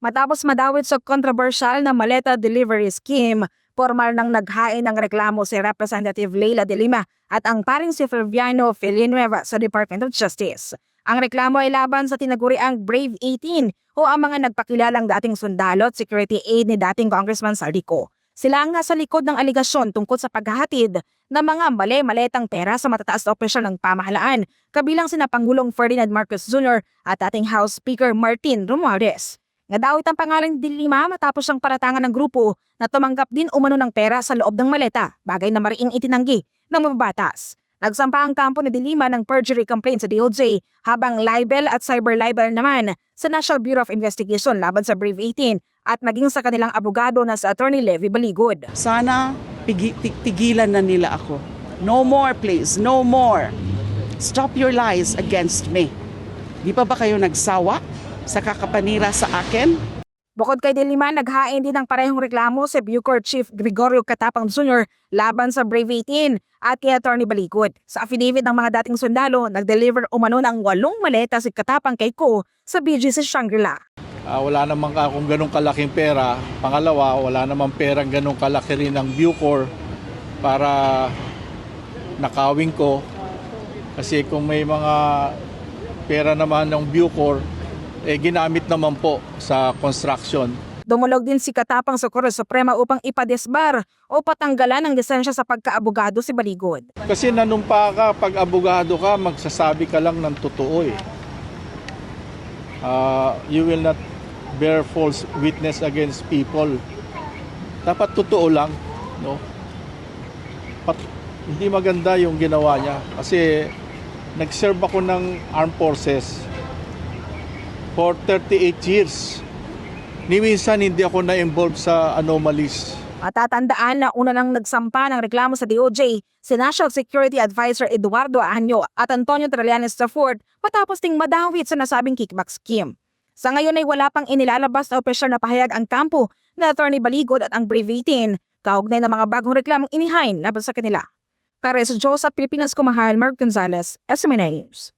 Matapos madawit sa kontrobersyal na maleta delivery scheme, formal nang naghain ng reklamo si Representative Leila de Lima at ang paring si Flaviano Villanueva sa Department of Justice. Ang reklamo ay laban sa tinaguriang Brave 18 o ang mga nagpakilalang dating sundalo at security aide ni dating Congressman Saldico. Sila ang nasa likod ng aligasyon tungkol sa paghahatid ng mga mali-maletang pera sa matataas na opisyal ng pamahalaan, kabilang sina Pangulong Ferdinand Marcos Jr. at ating House Speaker Martin Romualdez. Nadawit ang pangalan ni Lima matapos ang paratangan ng grupo na tumanggap din umano ng pera sa loob ng maleta, bagay na mariing itinanggi ng mababatas. Nagsampa ang kampo ni De Lima ng perjury complaint sa DOJ, habang libel at cyber libel naman sa National Bureau of Investigation laban sa Brave 18 at maging sa kanilang abogado na sa Attorney Levy Baligod. Sana tigilan na nila ako. No more please, no more. Stop your lies against me. Di pa ba kayo nagsawa sa kakapanira sa akin? Bukod kay De Lima, naghain din ng parehong reklamo si Bucor Chief Gregorio Catapang Jr. laban sa Brave 18 at kay Attorney Baligod. Sa affidavit ng mga dating sundalo, nag-deliver umano ng 8 maleta si Catapang kay Ko sa BGC Shangri-La. Wala namang akong ganong kalaking pera. Pangalawa, wala namang perang ganong kalaki rin ng Bucor para nakawin ko. Kasi kung may mga pera naman ng Bucor, ginamit naman po sa construction. Dumulog din si Catapang sa Korte Suprema upang ipadesbar o patanggalan ng lisensya sa pagkaabogado si Baligod. Kasi nanumpa ka, pag abogado ka, magsasabi ka lang ng totoo eh. You will not bear false witness against people. Dapat totoo lang, no? Hindi maganda yung ginawa niya kasi nag-serve ako ng armed forces for 38 years. Ni minsan hindi ako na-involved sa anomalies. Matatandaan na una nang nagsampa ng reklamo sa DOJ si National Security Advisor Eduardo Año at Antonio Trillanes IV matapos ding madawit sa nasabing kickback scheme. Sa ngayon ay wala pang inilalabas na opisyal na pahayag ang kampo na Attorney Baligod at ang Brave 18 kaugnay ng mga bagong reklamong inihain laban sa kanila. Para sa Diyos at Pilipinas, kumahal, Mark Gonzalez, SMNA News.